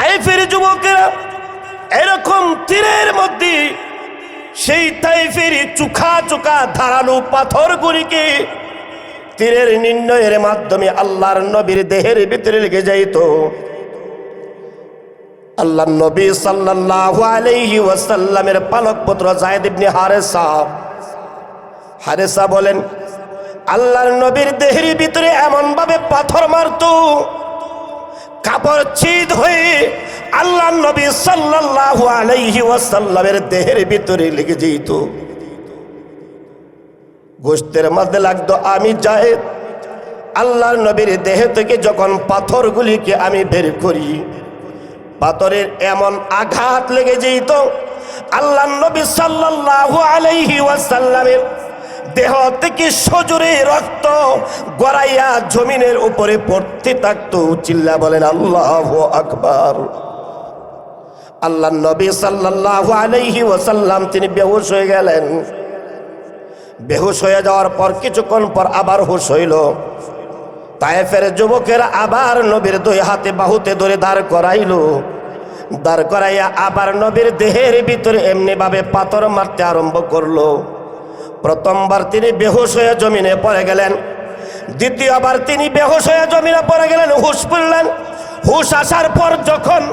তায়েফের যুবকেরা এরকম তীরের মধ্যে সেই তায়েফের চোখা চোখা ধারালো পাথরগুলিকে তীরের নির্ণয়ের মাধ্যমে আল্লাহর নবীর দেহের ভিতরে লেগে যাইত। আল্লাহর নবী সাল্লাল্লাহু আলাইহি ওয়াসাল্লামের পালক পুত্র যায়েদ ইবনে হারেসা বলেন, আল্লাহর নবীর দেহের ভিতরে এমন ভাবে পাথর মারত, কাপড় ছিদ হয়ে আল্লাহর নবী সাল্লাল্লাহু আলাইহি ওয়াসাল্লামের দেহের ভিতরে লেগে যেত। গোশতের মধ্যে লাগতো। আমি যায়েদ আল্লাহর নবীর দেহ থেকে যখন পাথরগুলিকে আমি বের করি, পাথরের এমন আঘাত লেগে যেত, আল্লাহর নবী সাল্লাল্লাহু আলাইহি ওয়াসাল্লামের দেহ থেকে সজোরে রক্ত গড়াইয়া জমিনের উপরে পড়তে থাকতো। চিল্লা বলেন আল্লাহু আকবার। আল্লাহর নবী সাল্লাল্লাহু আলাইহি ওয়াসাল্লাম তিনি বেহুশ হয়ে গেলেন। বেহুশ হয়ে যাওয়ার পর কিছুক্ষণ পর আবার হুশ হইল। তায়েফের যুবকেরা আবার নবীর দুই হাতে বাহুতে ধরে দাঁড় করাইল। দাঁড় করাইয়া আবার নবীর দেহের ভিতরে এমনি ভাবে পাথর মারতে আরম্ভ করলো। প্রথমবার তিনি বেহুশ হয়ে জমিনে পড়ে গেলেন, দ্বিতীয়বার তিনি বেহুশ হয়ে জমিনে পড়ে গেলেন, হুশ ফিরলেন। হুশ আসার পর যখন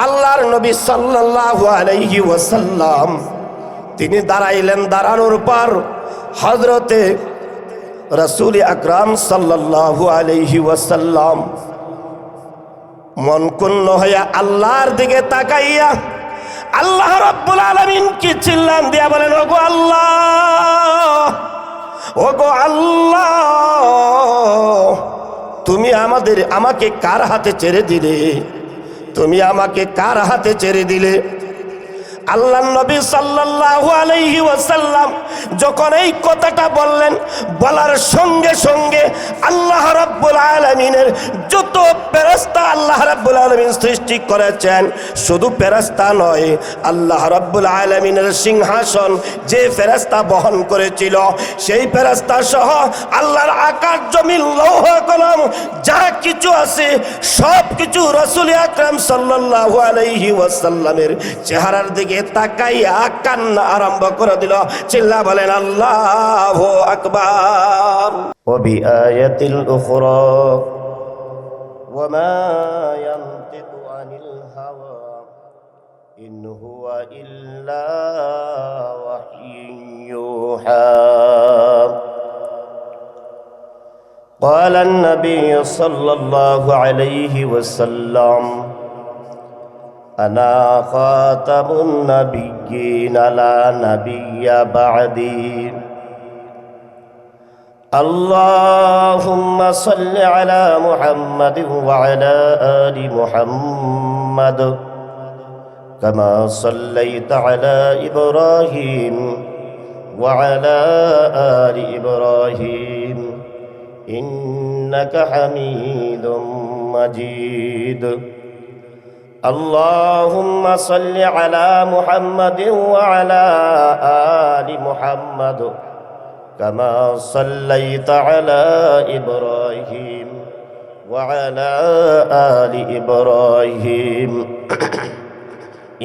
আল্লাহর নবী সাল্লাল্লাহু আলাইহি ওয়াসাল্লাম তিনি দাঁড়াইলেন, দাঁড়ানোর পর হযরতে রাসূল আকরাম সাল্লাল্লাহু আলাইহি ওয়াসাল্লাম মন কুন্ন হইয়া আল্লাহর দিকে তাকাইয়া আল্লাহ রাব্বুল আলামিন কি চিল্লান দিয়া বলেন, ওগো আল্লাহ, ওগো আল্লাহ, তুমি আমাকে কার হাতে ছেড়ে দিলে? তুমি আমাকে কার হাতে ছেড়ে দিলে? আল্লাহর নবী সাল্লাল্লাহু আলাইহি ওয়াসাল্লাম যখন এই কথাটা বললেন, বলার সঙ্গে সঙ্গে আল্লাহ রাব্বুল আলামিনের যত ফেরেশতা আল্লাহ রাব্বুল আলামিন সৃষ্টি করেছেন, শুধু ফেরেশতা নয়, আল্লাহ রাব্বুল আলামিনের সিংহাসন যে ফেরেশতা বহন করেছিল সেই ফেরেশতা সহ আল্লাহর আকাশ জমিন লৌহ কলম যা কিছু আছে সব কিছু রাসূল আকরাম সাল্লাল্লাহু আলাইহি ওয়াসাল্লামের চেহারার দিকে তাকাইয়া কান্না আরম্ভ করে দিল। চিল্লা বলেন আল্লাহু আকবার। ওয়া বিআয়াতিল উখরা ওয়া মা ইয়ানতিকু আনিল হাওয়া ইন হুয়া ইল্লা ওয়াহয়ুন ইউহা। قال النبي صلى الله عليه وسلم أنا خاتم النبيين لا نبي بعدي اللهم صل على محمد وعلى آل محمد كما صليت على إبراهيم وعلى آل إبراهيم إنك حميد مجيد اللهم صل على محمد وعلى آل محمد كما صليت على إبراهيم وعلى آل إبراهيم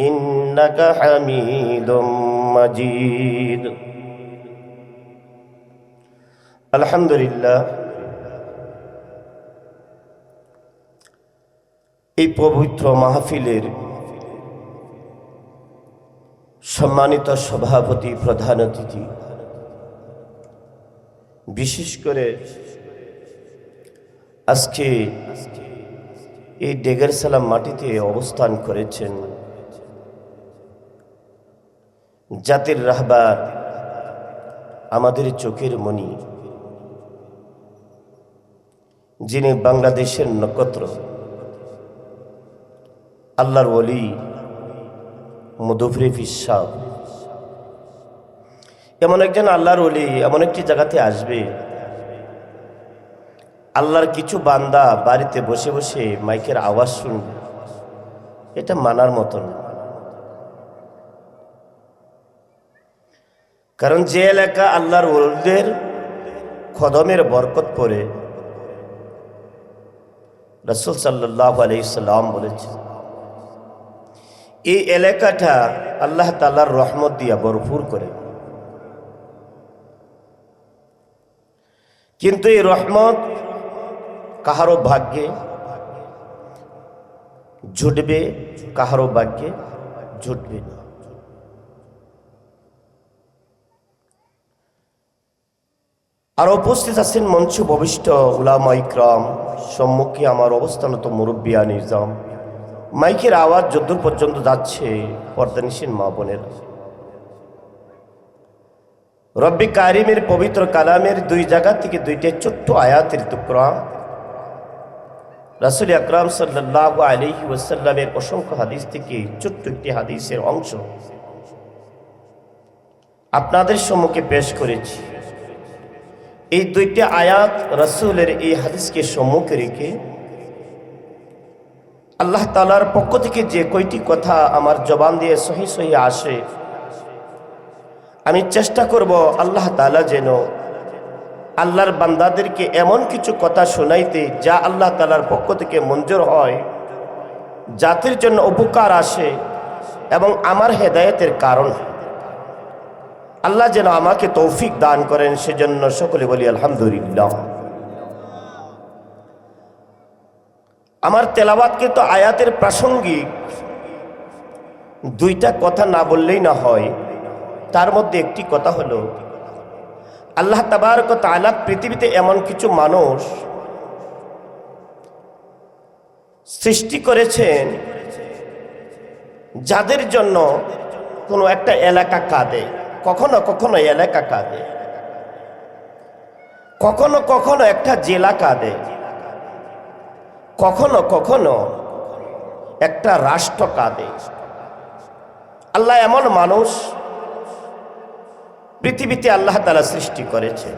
إنك حميد مجيد الحمد لله। এই পবিত্র মাহফিলের সম্মানিত সভাপতি, প্রধান অতিথি, বিশেষ করে আজকে এই ডেগের সালাম মাটিতে অবস্থান করেছেন জাতির রাহবার, আমাদের চোখের মণি, যিনি বাংলাদেশের নক্ষত্র, আল্লাহর ওলি মুদফির সাহেব, এমন একজন আল্লাহর ওলি এমন একটি জায়গাতে আসবে, আল্লাহর কিছু বান্দা বাড়িতে বসে বসে মাইকের আওয়াজ শুনবে, এটা মানার মতন। কারণ যে এলাকা আল্লাহর ওলিদের কদমের বরকত পড়ে, রাসূল সাল্লাল্লাহু আলাইহি সাল্লাম বলেছেন এই এলাকাটা আল্লাহ তাআলার রহমত দিয়া ভরপুর করে, কিন্তু এই রহমত কাহারো ভাগ্যে জুটবে, কাহারো ভাগ্যে জুটবে না। আর উপস্থিত আছেন মঞ্চ ভবিষ্ঠ উলামা ইকরাম, সম্মুখে আমার অবস্থানত মুরব্বিয়া নিজাম। মাইকের আওয়াজ যদ্দূর পর্যন্ত যাচ্ছে পর্দানিসীন মা বোনেরা, রব্বি কারিমের পবিত্র কালামের দুই জায়গা থেকে দুইটা ছোট্ট আয়াতের টুকরা, রাসূল আকরাম সাল্লাল্লাহু আলাইহি ওয়াসাল্লামের অসংখ্য হাদিস থেকে ছোট্ট একটি হাদিসের অংশ আপনাদের সম্মুখে পেশ করেছি। এই দুইটা আয়াত রাসূলের এই হাদিসকে সম্মুখে রেখে আল্লাহ তাআলার পক্ষ থেকে যে কয়টি কথা আমার জবান দিয়ে সহি সহি আসে, আমি চেষ্টা করব আল্লাহ তাআলা যেন আল্লাহর বান্দাদেরকে এমন কিছু কথা শোনাইতে যা আল্লাহ তাআলার পক্ষ থেকে মঞ্জুর হয়, জাতির জন্য উপকার আসে এবং আমার হেদায়েতের কারণ। আল্লাহ যেন আমাকে তৌফিক দান করেন, সেজন্য সকলে বলি আলহামদুলিল্লাহ। আমার তেলাওয়াতকৃত আয়াতের প্রাসঙ্গিক দুইটা কথা না বললেই না হয়। তার মধ্যে একটি কথা হলো, আল্লাহ তাবারক ওয়া তাআলা পৃথিবীতে এমন কিছু মানুষ সৃষ্টি করেছেন যাদের জন্য কোনো একটা এলাকা কাঁদে, কখনো কখনো এলাকা কাঁদে, কখনো কখনো একটা জেলা কাঁদে, কখনো কখনো একটা রাষ্ট্র কাঁদে। আল্লাহ এমন মানুষ পৃথিবীতে আল্লাহ তাআলা সৃষ্টি করেছেন।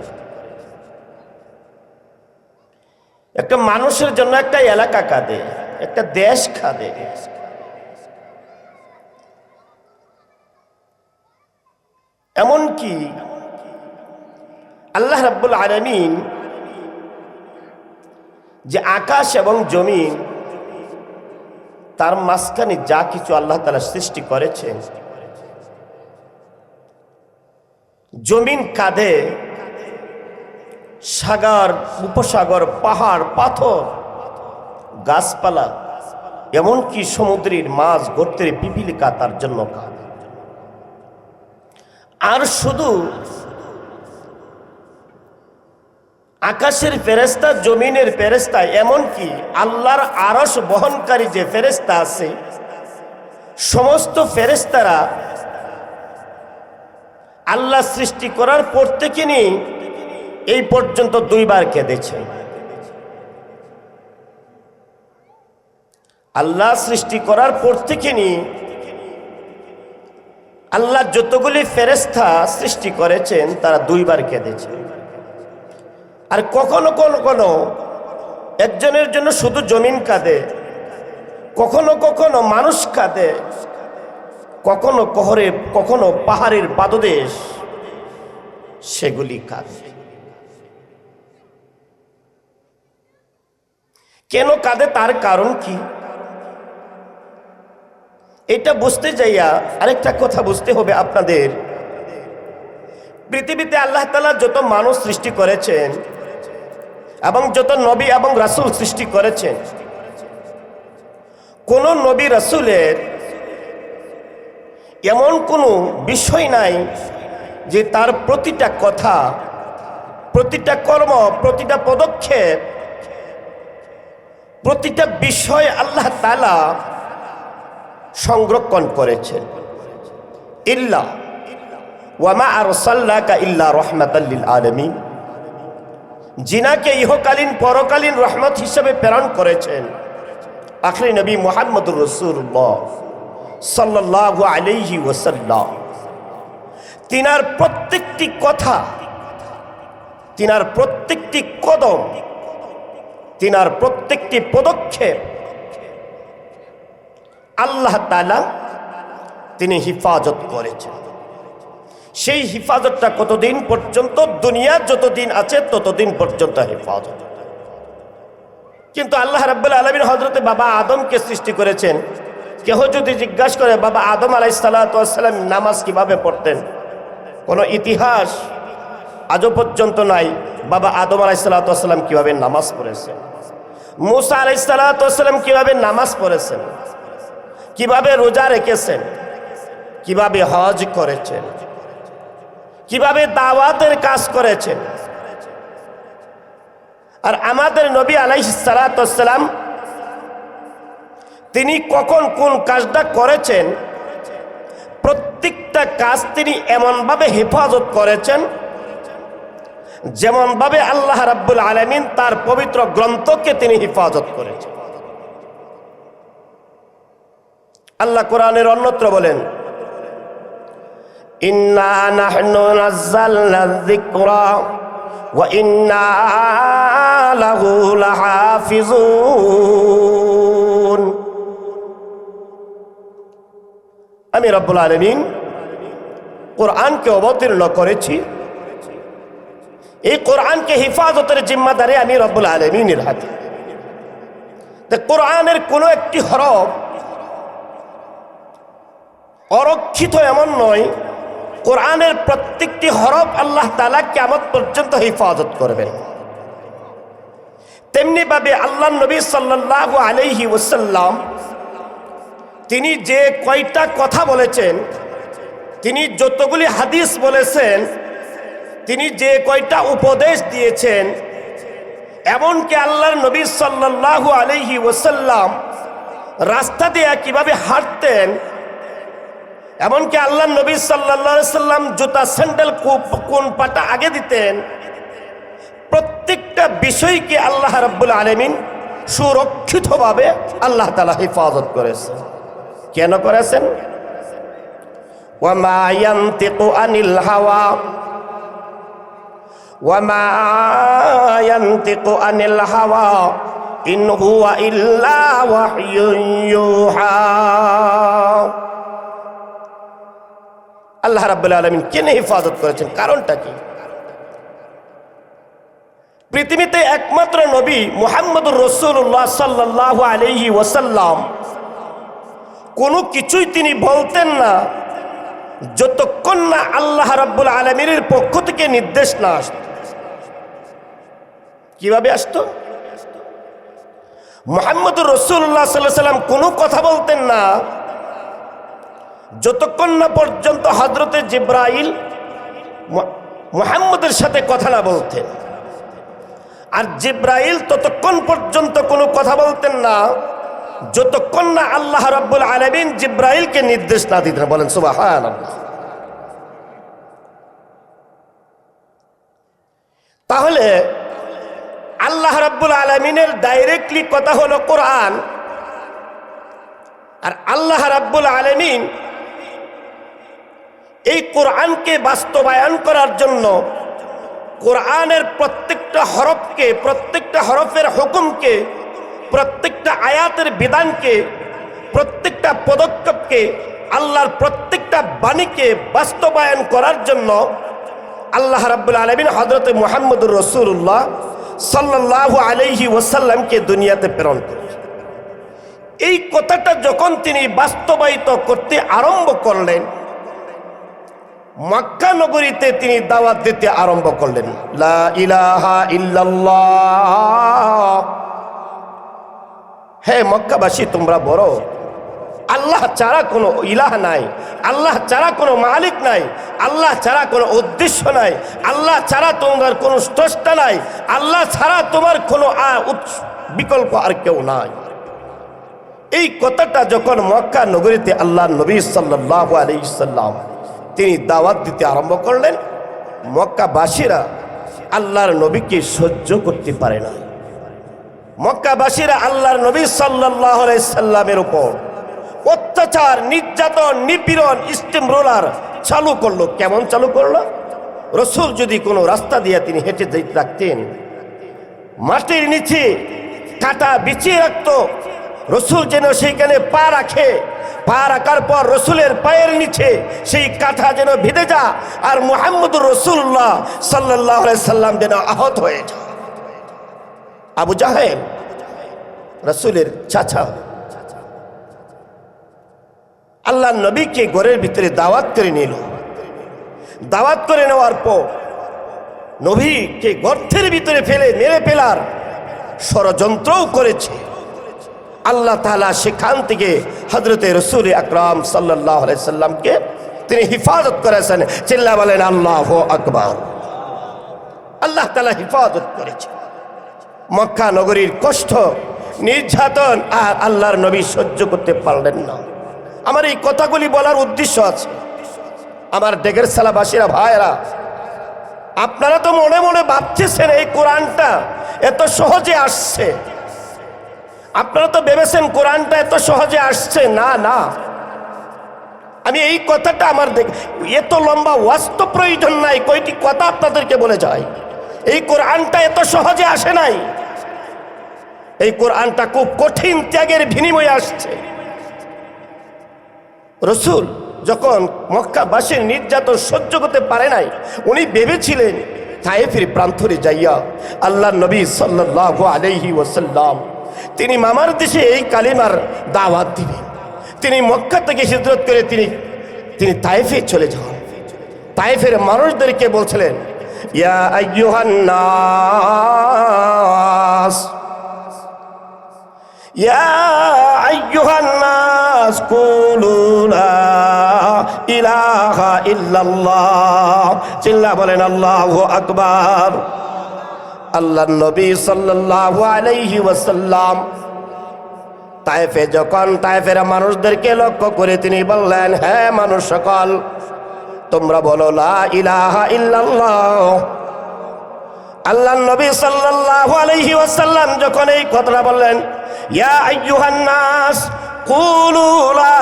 একটা মানুষের জন্য একটা এলাকা কাঁদে, একটা দেশ কাঁদে। এমনকি আল্লাহ রাব্বুল আলামিন যে আকাশ এবং জমিন, তার মাঝখানে যা কিছু আল্লাহ তাআলা সৃষ্টি করেছেন, জমিন কাঁদে, সাগর উপসাগর, পাহাড় পাথর, গাছপালা, এমনকি সমুদ্রের মাছ, গর্তের পিপিলিকা তার জন্য কাঁদে। আর শুধু আকাশের ফেরেশতা, জমিনের ফেরেশতা, এমনকি আল্লাহর আরশ বহনকারী যে ফেরেশতা আছে, সমস্ত ফেরেশতারা আল্লাহ সৃষ্টি করার পর থেকে নিয়ে এই পর্যন্ত দুইবার কেঁদেছেন। আল্লাহ সৃষ্টি করার পর থেকে নিয়ে আল্লাহ যতগুলি ফেরেশতা সৃষ্টি করেছেন তারা দুইবার কেঁদেছেন। আর কখনো কখনো একজনের জন্য শুধু জমিন কাঁদে, কখনো কখনো মানুষ কাঁদে, কখনো কখনো পাহাড়ের পাদদেশ সেগুলি কাঁদে। কেন কাঁদে, তার কারণ কি, এটা বুঝতে যাইয়া আরেকটা কথা বুঝতে হবে আপনাদের। পৃথিবীতে আল্লাহ তাআলা যত মানুষ সৃষ্টি করেছেন এবং যত নবী এবং রাসূল সৃষ্টি করেছেন, কোন নবী রাসূলের এমন কোনো বিষয় নাই যে তার প্রতিটা কথা, প্রতিটা কর্ম, প্রতিটা পদক্ষেপ, প্রতিটা বিষয় আল্লাহ তাআলা সংরক্ষণ করেছেন। ইল্লা ওয়া মা আরসালনাকা ইল্লা রাহমাতাল লিল আলামিন, যিনাকে ইহকালীন পরকালীন রহমত হিসেবে প্রেরণ করেছেন আখরি নবী মুহাম্মদুর রাসূলুল্লাহ সাল্লাল্লাহু আলাইহি ওয়াসাল্লাম। তিনার প্রত্যেকটি কথা, তিনার প্রত্যেকটি কদম, তিনার প্রত্যেকটি পদক্ষেপ আল্লাহ তাআলা তিনি হিফাজত করেছেন। সেই হিফাজতটা কতদিন পর্যন্ত, দুনিয়া যতদিন আছে ততদিন পর্যন্ত হেফাজত। কিন্তু আল্লাহ রাব্বুল আলামিন হযরতে বাবা আদমকে সৃষ্টি করেছেন কেহ যদি জিজ্ঞাসা করে বাবা আদম আলাইহিসসালাম নামাজ কিভাবে পড়তেন, কোনো ইতিহাস আজও পর্যন্ত নাই বাবা আদম আলাইহিসসালাম কিভাবে নামাজ পড়েছেন, মুসা আলাইহিসসালাম কিভাবে নামাজ পড়েছেন, কিভাবে রোজা রেখেছেন, কিভাবে হজ করেছেন, কিভাবে দাওয়াতের কাজ করেছেন। আর আমাদের নবী আলাইহিসসালাম তিনি কখন কোন কাজটা করেছেন, প্রত্যেকটা কাজ তিনি এমনভাবে হেফাজত করেছেন যেমনভাবে আল্লাহ রাব্বুল আলামিন তার পবিত্র গ্রন্থকে তিনি হেফাজত করেছেন। আল্লাহ কোরআনের অন্যত্র বলেন, ইন্না নাহনু নাযালনা যিকরা ওয়া ইন্না লাহু লাহাফিজুন। আমি রব্বুল আলামিন কোরআনকে অবতীর্ণ করেছি, এই কোরআনকে হেফাজতের জিম্মাদারি আমি রব্বুল আলামিনের হাতে। কোরআনের কোনো একটি হরফ অরক্ষিত এমন নয়, কোরআনের প্রত্যেকটি হরফ আল্লাহ তাআলা কিয়ামত পর্যন্ত হেফাজত করবেন। তেমনি ভাবে আল্লাহ নবী সাল্লাল্লাহু আলাইহি ওয়াসাল্লাম তিনি যে কয়টা কথা বলেছেন, তিনি যতগুলি হাদিস বলেছেন, তিনি যে কয়টা উপদেশ দিয়েছেন, এমনকি আল্লাহর নবী সাল্লাল্লাহু আলাইহি ওয়াসাল্লাম রাস্তা দিয়ে কিভাবে হাঁটতেন, এমনকি আল্লাহর নবী সাল্লাল্লাহু আলাইহি ওয়াসাল্লাম জুতা স্যান্ডেল কোন পাটা আগে দিতেন, প্রত্যেকটা বিষয়কে আল্লাহ রাব্বুল আলামিন সুরক্ষিতভাবে আল্লাহ তাআলা হেফাজত করেছেন। কেন করেছেন? ওয়া মা ইয়ানতিকু আনিল হাওয়া ওয়া মা ইয়ানতিকু আনিল হাওয়া ইন হুয়া ইল্লা ওয়াহয়ুন ইউহা। আল্লাহ রাব্বুল আলামিন কেন হেফাজত করেছেন, কারণটা কি? পৃথিবীতে একমাত্র নবী মুহাম্মদুর রাসূলুল্লাহ সাল্লাল্লাহু আলাইহি ওয়াসাল্লাম কোনো কিছুই তিনি বলতেন না যতক্ষণ না আল্লাহ রাব্বুল আলামিনের পক্ষ থেকে নির্দেশ না আসতো। কিভাবে আসতো? মুহাম্মদুর রাসূলুল্লাহ সাল্লাল্লাহু আলাইহি ওয়াসাল্লাম কোনো কথা বলতেন না যতক্ষণ না পর্যন্ত হযরতে জিবরাইল মুহাম্মদের সাথে কথা না বলতেন। আর জিবরাইল ততক্ষণ পর্যন্ত কোনো কথা বলতেন না যতক্ষণ না আল্লাহ রাব্বুল আলামিন জিবরাইলকে নির্দেশ না দিতেন। বলেন সুবহানাল্লাহ। তাহলে আল্লাহ রাব্বুল আলামিনের ডাইরেক্টলি কথা হলো কোরআন, আর আল্লাহ রাব্বুল আলামিন এই কোরআনকে বাস্তবায়ন করার জন্য কোরআনের প্রত্যেকটা হরফকে, প্রত্যেকটা হরফের হুকুমকে, প্রত্যেকটা আয়াতের বিধানকে, প্রত্যেকটা পদক্ষেপকে, আল্লাহর প্রত্যেকটা বাণীকে বাস্তবায়ন করার জন্য আল্লাহ রাব্বুল আলামিন হযরত মুহাম্মদুর রাসূলুল্লাহ সাল্লাল্লাহু আলাইহি ওয়াসাল্লামকে দুনিয়াতে প্রেরণ করেছেন। এই কথাটা যখন তিনি বাস্তবায়িত করতে আরম্ভ করলেন, মক্কা নগরীতে তিনি দাওয়াত দিতে আরম্ভ করলেন, লা ইলাহা ইল্লাল্লাহ। হে মক্কাবাসী, তোমরা বলো আল্লাহ ছাড়া কোনো ইলাহ নাই, আল্লাহ ছাড়া কোনো মালিক নাই, আল্লাহ ছাড়া কোনো উদ্দেশ্য নাই, আল্লাহ ছাড়া তোমার কোনো স্রষ্টা নাই, আল্লাহ ছাড়া তোমার কোনো বিকল্প আর কেউ নাই। এই কথাটা যখন মক্কা নগরীতে আল্লাহ নবী সাল্লাল্লাহু আলাইহি ওয়াসাল্লাম তিনি দাওয়াত দিতে আরম্ভ করলেন, মক্কাবাসীরা আল্লাহর নবীকে সহ্য করতে পারে না। মক্কাবাসীরা আল্লাহর নবী সাল্লাল্লাহু আলাইহি সাল্লামের উপর অত্যাচার, নির্যাতন, নিপীড়ন, স্টিম রোলার চালু করলো। কেমন চালু করলো? রসুল যদি কোনো রাস্তা দিয়ে তিনি হেঁটে যেতে রাখতেন, মাটির নিচে কাঁটা বিছিয়ে রাখতো, রসুল যেন সেইখানে পা রাখে, পা রাখার পর রসুলের পায়ের নিচে সেই কাঁটা যেন ভিদে যা, আর মুহাম্মদুর রাসূলুল্লাহ সাল্লাল্লাহু আলাইহি সাল্লাম যেন আহত হয়ে যায়। আবু জাহেল রসুলের চাচা, আল্লাহ নবীকে ঘরের ভিতরে দাওয়াত করে নিল। দাওয়াত করে নেওয়ার পর নবীকে গর্তের ভিতরে ফেলে মেরে ফেলার ষড়যন্ত্রও করেছে। আল্লাহ তাআলা সেখান থেকে হযরতে রাসূল আকরাম সাল্লাল্লাহু আলাইহি সাল্লামকে তিনি হিফাজত করেছেন। চিল্লা বলেন আল্লাহু আকবার। আল্লাহ তাআলা হিফাজত করেছে। মক্কা নগরীর কষ্ট নির্যাতন আর আল্লাহর নবী সহ্য করতে পারলেন না। আমার এই কথাগুলি বলার উদ্দেশ্য আছে, আমার ডেগের সালাবাসীরা ভাইরা, আপনারা তো মনে মনে ভাবতেছেন এই কোরআনটা এত সহজে আসছে। আপনারা তো ভেবেছেন কোরআনটা এত সহজে আসছে। না না, আমি এই কথাটা আমার এত লম্বা ওয়াজ তো প্রয়োজন নাই, কয়টি কথা আপনাদেরকে বলে যায়। এই কোরআনটা এত সহজে আসে নাই। এই কোরআনটা খুব কঠিন ত্যাগের বিনিময়ে আসছে। রাসূল যখন মক্কাবাসীর নির্যাতন সহ্য করতে পারে নাই, উনি ভেবেছিলেন তায়েফের প্রান্তরে যাইয়া আল্লাহ নবী সাল্লাল্লাহু আলাইহি ওয়াসাল্লাম তিনি মামার দেশে এই কালিমার দাওয়াত দিবেন। তিনি মক্কা থেকে হিজরত করে তিনি তায়েফে চলে যান। তায়েফের মানুষদেরকে বলছিলেন, ইয়া আইয়ুহান নাস, ইয়া আইয়ুহান নাস কুলু লা ইলাহা ইল্লাল্লাহ। চিল্লা বলেন আল্লাহু আকবার। আল্লাহর নবী সাল্লাল্লাহু আলাইহি ওয়াসাল্লাম তায়েফে যখন তায়েফের মানুষদেরকে লক্ষ্য করে তিনি বললেন, হে মানুষ সকল, তোমরা বলো লা ইলাহা ইল্লাল্লাহ। আল্লাহর নবী সাল্লাল্লাহু আলাইহি ওয়াসাল্লাম যখন এই কথাটা বললেন, ইয়া আইয়ুহান নাস কুলু লা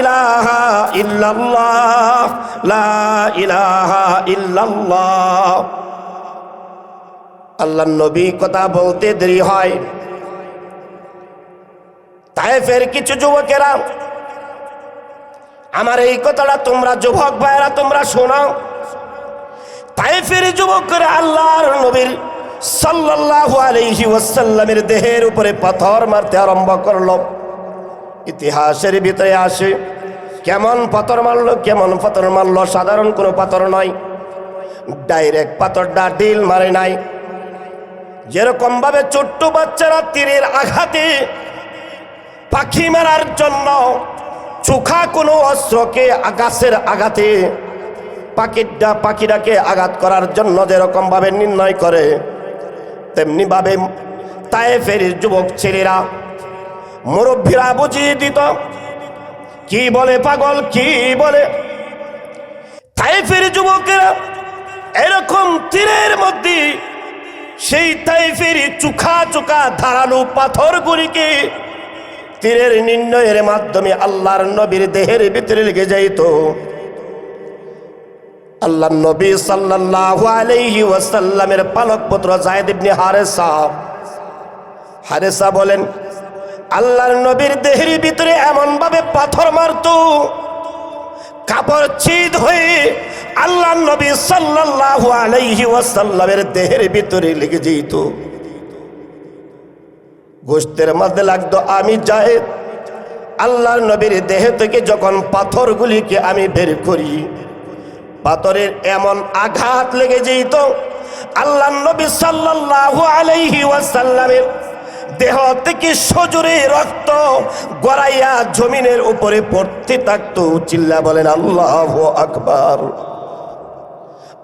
ইলাহা ইল্লাল্লাহ, লা ইলাহা ইল্লাল্লাহ। আল্লাহর নবী কথা বলতে দেরি হয়। তায়েফের কিছু যুবকেরা, আমার এই কথাটা তোমরা যুবক ভাইরা তোমরা শোনাও। তায়েফের যুবকেরা আল্লাহর নবীর সাল্লাল্লাহু আলাইহি ওয়াসাল্লামের দেহের উপরে পাথর মারতে আরম্ভ করলো। ইতিহাসের ভিতরে আসে কেমন পাথর মারলো, কেমন পাথর মারলো। সাধারণ কোনো পাথর নয়, ডাইরেক্ট পাথরটা ঢিল মারে নাই। যেরকম ভাবে ছোট্ট বাচ্চারা তীরের আঘাতে পাখি মারার জন্য চোখা কোনো অস্ত্রকে গাছের আঘাতে পাখিটাকে আঘাত করার জন্য যেরকম ভাবে নির্ণয় করে, তেমনি ভাবে তায়েফের যুবক ছেলেরা মুরব্বীরা বুঝিয়ে দিত কি বলে পাগল, কি বলে। তায়েফের যুবকেরা এরকম তীরের মধ্যে সেই তায়েফের চোখা চোখা ধারালো পাথরগুলিকে তীরের নির্ণয়ের মাধ্যমে আল্লাহর নবীর দেহের ভিতরে লেগে যাইত। আল্লাহর নবী সাল্লাল্লাহু আলাইহি ওয়াসাল্লামের পালক পুত্র যায়েদ ইবনে হারেসা বলেন, আল্লাহর নবীর দেহের ভিতরে এমন ভাবে পাথর মারতো, কাপড় ছিদ হয়ে আল্লাহর নবী সাল্লাল্লাহু আলাইহি ওয়াসাল্লামের দেহের ভিতরে লেগে যেত। গোশতের মধ্যে লাগতো। আমি যায়েদ আল্লাহর নবীর দেহ থেকে যখন পাথরগুলিকে আমি বের করি, পাথরের এমন আঘাত লেগে যেত আল্লাহর নবী সাল্লাল্লাহু আলাইহি ওয়াসাল্লামের দেহ থেকে সজোরে রক্ত গড়াইয়া জমিনের উপরে পড়তে থাকতো। চিল্লা বলেন আল্লাহু আকবার।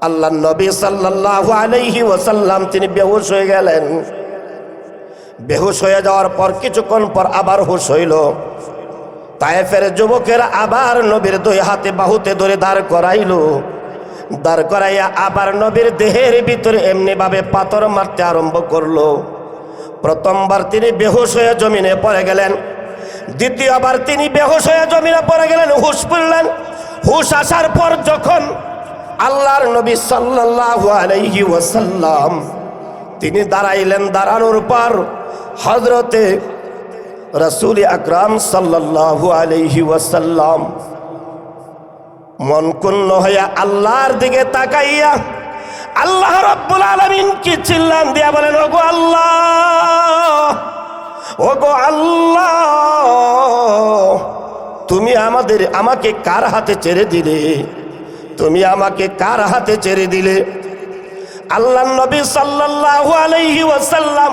আল্লাহর নবী সাল্লাল্লাহু আলাইহি ওয়াসাল্লাম তিনি বেহুশ হয়ে গেলেন। বেহুশ হয়ে যাওয়ার পর কিছুক্ষণ পর আবার হুশ হইল। তায়েফের যুবকেরা আবার নবীর দুই হাতে বাহুতে ধরে দাঁড় করাইল। দাঁড় করাইয়া আবার নবীর দেহের ভিতরে এমনি ভাবে পাথর মারতে আরম্ভ করলো। প্রথমবার তিনি বেহুশ হয়ে জমিনে পড়ে গেলেন, দ্বিতীয়বার তিনি বেহুশ হয়ে জমিনে পড়ে গেলেন, হুশ পড়লেন। হুশ আসার পর যখন আল্লাহর নবী সাল্লাল্লাহু আলাইহি ওয়াসাল্লাম তিনি দাঁড়াইলেন, দাঁড়ানোর পর হযরতে রাসূল আকরাম সাল্লাল্লাহু আলাইহি ওয়াসাল্লাম মন কুন্ন হইয়া আল্লাহর দিকে তাকাইয়া আল্লাহ রাব্বুল আলামিন কি চিল্লান দিয়া বলেন, ওগো আল্লাহ, ওগো আল্লাহ, তুমি আমাকে কার হাতে ছেড়ে দিলে? তুমি আমাকে কার হাতে ছেড়ে দিলে? আল্লাহর নবী সাল্লাল্লাহু আলাইহি ওয়াসাল্লাম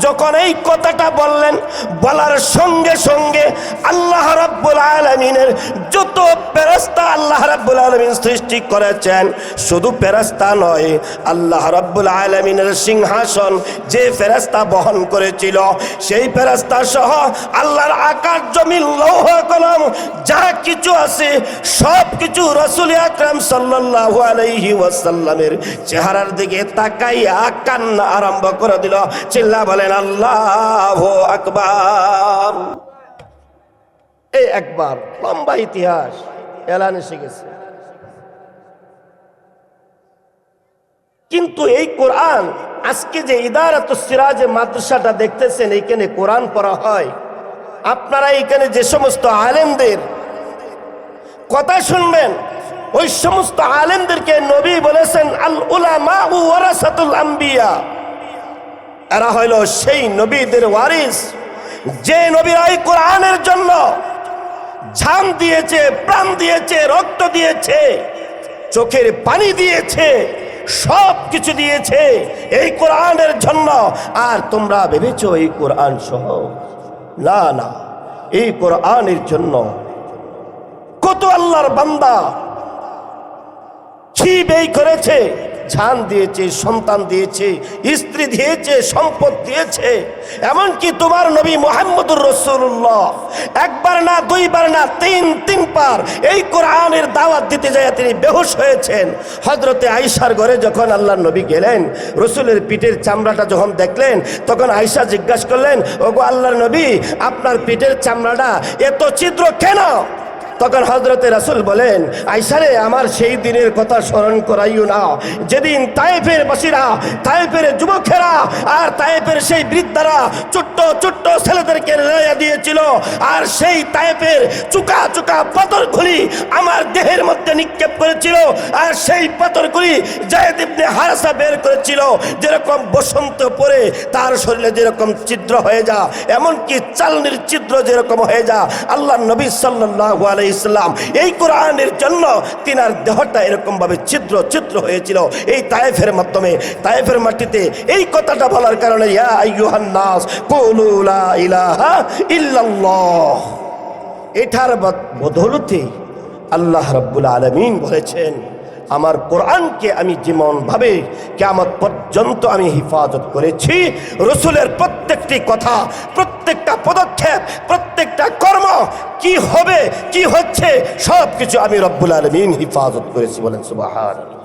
যখন এই কথাটা বললেন, বলার সঙ্গে সঙ্গে আল্লাহ রাব্বুল আলামিনের যত ফেরেশতা আল্লাহ রাব্বুল আলামিন সৃষ্টি করেছেন, শুধু ফেরেশতা নয়, আল্লাহ রাব্বুল আলামিনের সিংহাসন যে ফেরেশতা বহন করেছিল, সেই ফেরেশতা সহ আল্লাহর আকাশ জমিন লৌহ কলম যা কিছু আছে সব কিছু রাসূল আকরাম সাল্লাল্লাহু আলাইহি ওয়াসাল্লামের চেহারার দিকে তাকাইয়া কান্না আরম্ভ করে দিল। চিল্লা বলেন আল্লাহু আকবার। এই একবার লম্বা ইতিহাস এলান এসে গেছে, কিন্তু এই কোরআন আজকে যে ইদারাতুস সিরাজে মাদ্রাসাটা দেখতেছেন, এইখানে কোরআন পড়া হয়। আপনারা এইখানে যে সমস্ত আলেমদের কথা শুনবেন, ওই সমস্ত আলেমদেরকে নবী বলেছেন আল উলামা ওয়ারাসাতুল আম্বিয়া, এরা হইল সেই নবীদের ওয়ারিস যে নবীরা এই কোরআনের জন্য জান দিয়েছে, প্রাণ দিয়েছে, রক্ত দিয়েছে, চোখের পানি দিয়েছে, সব কিছু দিয়েছে এই কোরআনের জন্য। আর তোমরা ভেবেছো এই কোরআন সহ? না না, এই কোরআনের জন্য কত আল্লাহর বান্দা কি ব্যয় করেছে, জান দিয়েছে, সন্তান দিয়েছে, স্ত্রী দিয়েছে, সম্পদ দিয়েছে। এমনকি তোমার নবী মুহাম্মদুর রাসূলুল্লাহ একবার না, দুইবার না, তিনবার এই কোরআনের দাওয়াত দিতে যায় তিনি বেহুশ হয়েছেন। হযরতে আয়েশার ঘরে যখন আল্লাহর নবী গেলেন, রসুলের পিঠের চামড়াটা যখন দেখলেন, তখন আয়েশা জিজ্ঞাসা করলেন, ওগো আল্লাহর নবী, আপনার পিঠের চামড়াটা এত ছিদ্র কেন? তখন হযরতে রাসূল বলেন, আয়েশা রে, আমার সেই দিনের কথা স্মরণ করাইও না, যেদিন তায়েফের বাসীরা, তায়েফের যুবকেরা আর তায়েফের সেই বৃদ্ধারা ছোট্ট ছোট্ট ছেলেদেরকে লইয়া দিয়েছিল, আর সেই তায়েফের চুকা চুকা পাথরগুলি আমার দেহের মধ্যে নিক্ষেপ করেছিল, আর সেই পাথরগুলি যায়েদ ইবনে হারেসা বের করেছিল। যেরকম বসন্ত পরে তার শরীরে যেরকম ছিদ্র হয়ে যা, এমনকি চালনির ছিদ্র যেরকম হয়ে যা, আল্লাহ নবী সাল্লাল্লাহু আলাইহি ইসলাম এই কোরআনের জন্য তিনার দেহটা এরকম ভাবে ছিদ্র ছিদ্র হয়েছিল এই তায়েফের মাধ্যমে, তায়েফের মাটিতে। এই কথাটা বলার কারণে ইয়া আইয়ুহান নাস কুলু লা ইলাহা ইল্লাল্লাহ, এটার বদৌলতে আল্লাহ রাব্বুল আলামিন বলেছেন, আমার কোরআনকে আমি যেমন ভাবে কিয়ামত পর্যন্ত আমি হিফাজত করেছি, রসুলের প্রত্যেকটি কথা, প্রত্যেকটা পদক্ষেপ, প্রত্যেকটা কর্ম, কি হবে কি হচ্ছে সব কিছু আমি রব্বুল আলামিন হিফাজত করেছি। বলেন সুবহানাল্লাহ।